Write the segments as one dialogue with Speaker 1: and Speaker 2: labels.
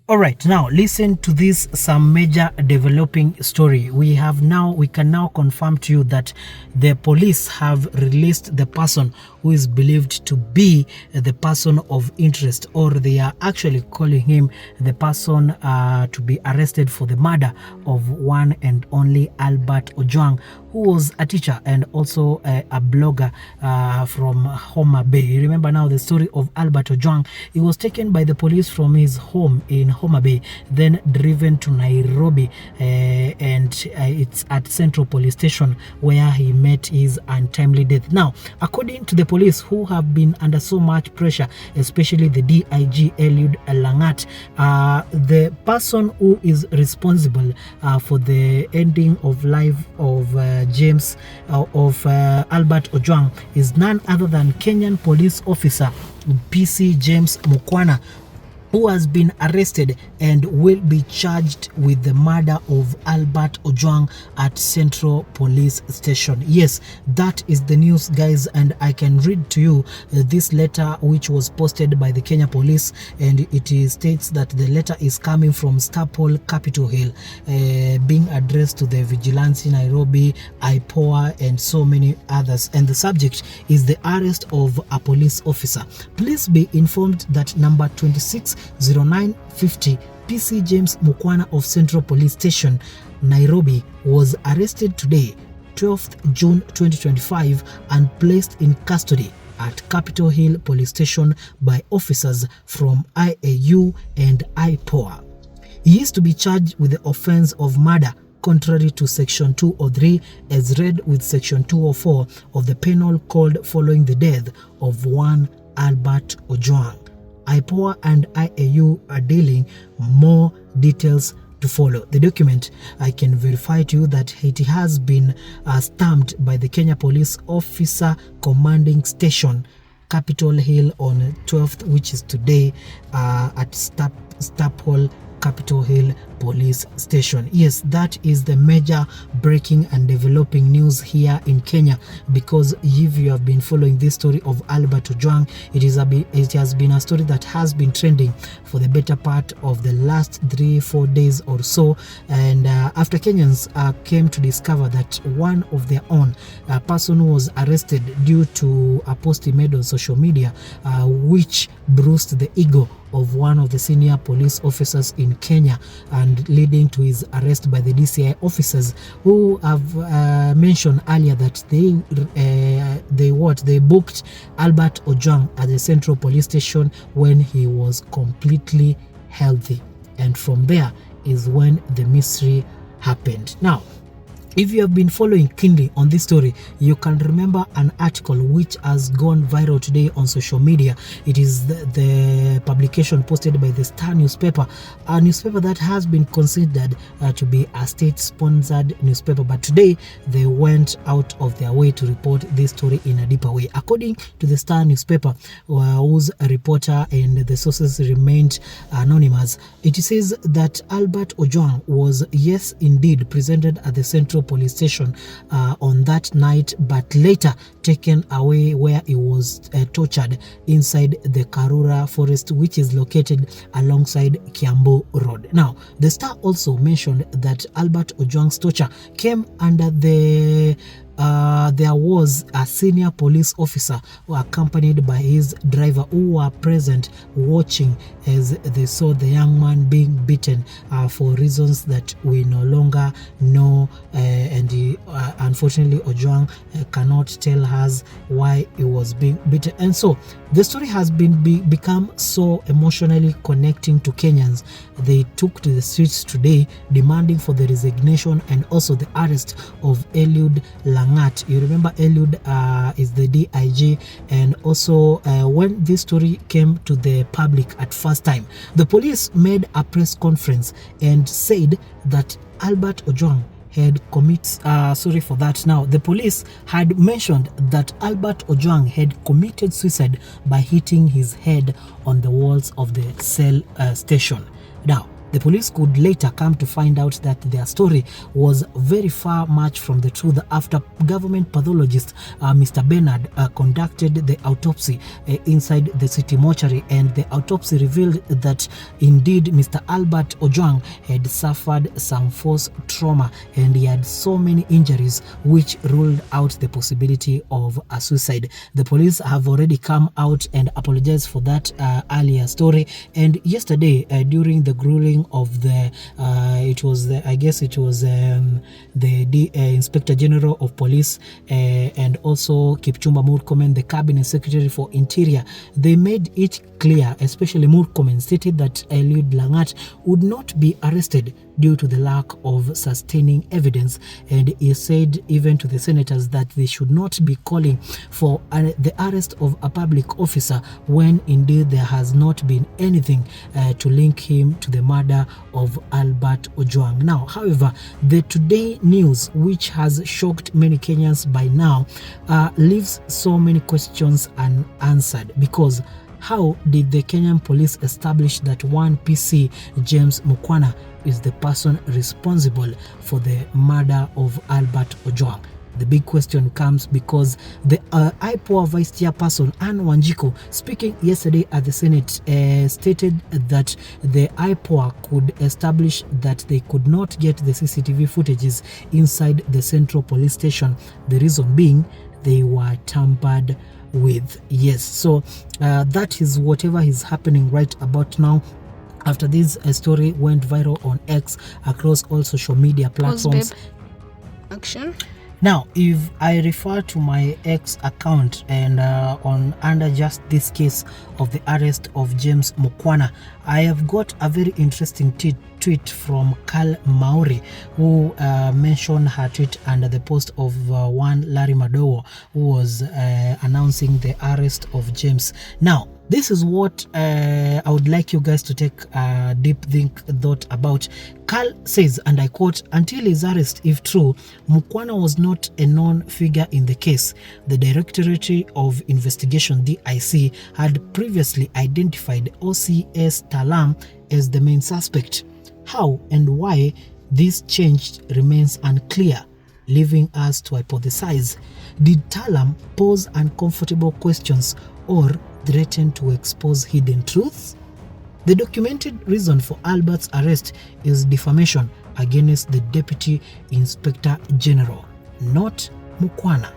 Speaker 1: All right, now listen to this, some major developing story. We can now confirm to you that the police have released the person who is believed to be the person of interest, or they are actually calling him the person to be arrested for the murder of one and only Albert Ojwang, who was a teacher and also a blogger from Homa Bay. You remember now the story of Albert Ojwang. He was taken by the police from his home in Homa Bay, then driven to Nairobi, and it's at Central Police Station where he met his untimely death. Now, according to the police, who have been under so much pressure, especially the DIG Eliud Langat, the person who is responsible for the ending of life of Albert Ojwang is none other than Kenyan police officer PC James Mukwana, who has been arrested and will be charged with the murder of Albert Ojwang at Central Police Station. Yes, that is the news, guys, and I can read to you this letter which was posted by the Kenya Police, and it states that the letter is coming from Staple, Capitol Hill, being addressed to the Vigilante Nairobi, IPOA, and so many others, and the subject is the arrest of a police officer. Please be informed that number 260950 PC James Mukwana of Central Police Station, Nairobi, was arrested today, 12th June 2025, and placed in custody at Capitol Hill Police Station by officers from IAU and IPOA. He is to be charged with the offense of murder contrary to Section 203 as read with Section 204 of the Penal Code following the death of one Albert Ojwang. IPOA and IAU are dealing more details to follow. The document, I can verify to you that it has been stamped by the Kenya Police Officer Commanding Station, Capitol Hill, on 12th, which is today, at Staple, Capitol Hill Police Station. Yes, that is the major breaking and developing news here in Kenya, because if you have been following this story of Albert Ojwang, it has been a story that has been trending for the better part of the last 3-4 days or so, and after Kenyans came to discover that one of their own person was arrested due to a post he made on social media, which bruised the ego of one of the senior police officers in Kenya, and leading to his arrest by the DCI officers, who have mentioned earlier that they booked Albert Ojwang at the Central Police Station when he was completely healthy, and from there is when the mystery happened. Now, if you have been following keenly on this story, you can remember an article which has gone viral today on social media. It is the publication posted by the Star newspaper, a newspaper that has been considered to be a state-sponsored newspaper, but today they went out of their way to report this story in a deeper way. According to the Star newspaper, whose reporter and the sources remained anonymous, it says that Albert Ojwang was, yes, indeed, presented at the Central Police Station on that night, but later taken away where he was tortured inside the Karura forest, which is located alongside Kiambu Road. Now, the Star also mentioned that Albert Ojwang's torture came under there was a senior police officer accompanied by his driver, who were present watching as they saw the young man being beaten for reasons that we no longer know, and unfortunately Ojwang cannot tell us why he was being beaten. And so the story has become so emotionally connecting to Kenyans. They took to the streets today demanding for the resignation and also the arrest of Eliud Langat. You remember Eliud is the DIG, and also when this story came to the public at first time, the police made a press conference and said that Albert Ojwang had Now, the police had mentioned that Albert Ojwang had committed suicide by hitting his head on the walls of the cell station. Now, The police could later come to find out that their story was very far much from the truth after government pathologist Mr. Bernard conducted the autopsy inside the city mortuary, and the autopsy revealed that indeed Mr. Albert Ojwang had suffered some force trauma and he had so many injuries which ruled out the possibility of a suicide. The police have already come out and apologized for that earlier story, and yesterday during the grueling of the Inspector General of Police and also Kipchumba Murkomen, the Cabinet Secretary for Interior, they made it clear, especially Murkomen stated that Eliud Langat would not be arrested due to the lack of sustaining evidence, and he said even to the senators that they should not be calling for the arrest of a public officer when indeed there has not been anything to link him to the murder of Albert Ojwang. Now, however, the Today news, which has shocked many Kenyans by now, leaves so many questions unanswered, because how did the Kenyan police establish that one PC, James Mukwana, is the person responsible for the murder of Albert Ojwang? The big question comes because the IPOA Vice Chairperson Anne Wanjiku, speaking yesterday at the Senate, stated that the IPOA could establish that they could not get the CCTV footages inside the Central Police Station. The reason being they were tampered with. Yes, so that is whatever is happening right about now. After this story went viral on X across all social media platforms.
Speaker 2: Action.
Speaker 1: Now, if I refer to my X account and under just this case of the arrest of James Mukwana, I have got a very interesting tweet from Carl Mauri, who mentioned her tweet under the post of one Larry Madowo, who was announcing the arrest of James. Now, this is what I would like you guys to take a deep thought about. Carl says, and I quote, "Until his arrest, if true, Mukwana was not a known figure in the case. The Directorate of Investigation, DIC, had previously identified OCS Talam as the main suspect. How and why this changed remains unclear, leaving us to hypothesize. Did Talam pose uncomfortable questions or threaten to expose hidden truths? The documented reason for Albert's arrest is defamation against the Deputy Inspector General, not Mukwana.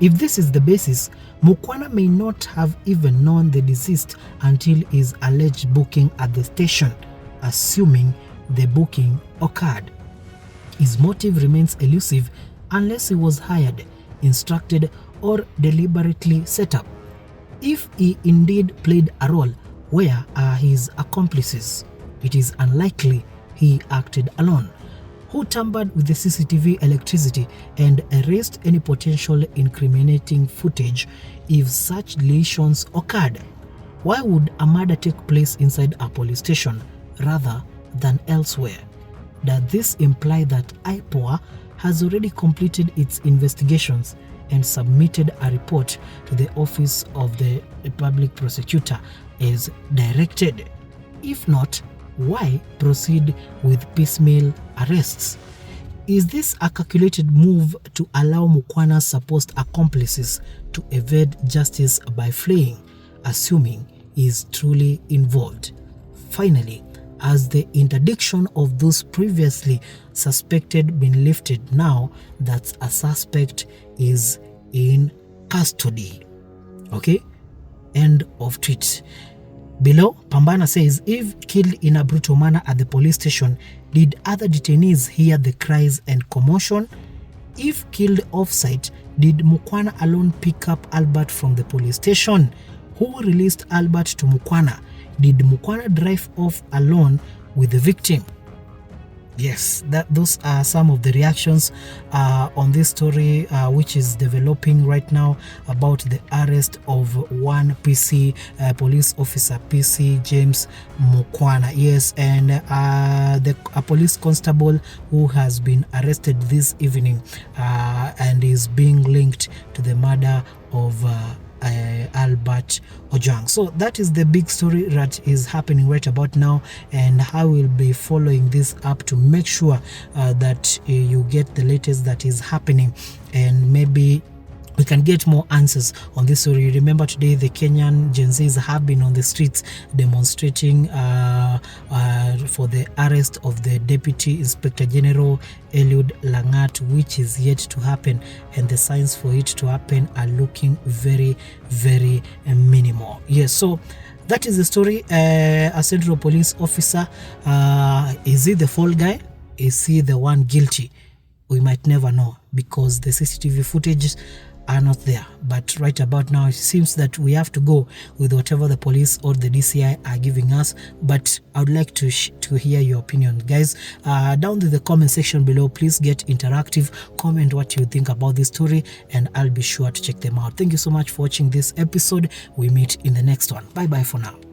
Speaker 1: If this is the basis, Mukwana may not have even known the deceased until his alleged booking at the station, assuming the booking occurred. His motive remains elusive unless he was hired, instructed, or deliberately set up. If he indeed played a role, where are his accomplices? It is unlikely he acted alone. Who tampered with the CCTV electricity and erased any potential incriminating footage if such deletions occurred? Why would a murder take place inside a police station rather than elsewhere? Does this imply that IPOA has already completed its investigations and submitted a report to the Office of the Public Prosecutor as directed? If not, why proceed with piecemeal arrests? Is this a calculated move to allow Mukwana's supposed accomplices to evade justice by fleeing, assuming he is truly involved? Finally, has the interdiction of those previously suspected been lifted now that a suspect is in custody? Okay, end of tweet. Below, Pambana says, if killed in a brutal manner at the police station, did other detainees hear the cries and commotion? If killed off-site, did Mukwana alone pick up Albert from the police station? Who released Albert to Mukwana? Did Mukwana drive off alone with the victim? Yes, those are some of the reactions on this story which is developing right now about the arrest of one PC police officer, PC James Mukwana. Yes, and a police constable who has been arrested this evening and is being linked to the murder of Albert Ojwang. So that is the big story that is happening right about now, and I will be following this up to make sure that you get the latest that is happening, and maybe we can get more answers on this story. Remember, today the Kenyan Gen Zs have been on the streets demonstrating for the arrest of the Deputy Inspector General Eliud Langat, which is yet to happen, and the signs for it to happen are looking very, very minimal. Yes, so that is the story. A Central Police officer, is he the fall guy? Is he the one guilty? We might never know, because the CCTV footage are not there. But right about now, it seems that we have to go with whatever the police or the DCI are giving us. But I would like to hear your opinion, guys. Down in the comment section below, please get interactive, comment what you think about this story, and I'll be sure to check them out. Thank you so much for watching this episode. We meet in the next one. Bye bye for now.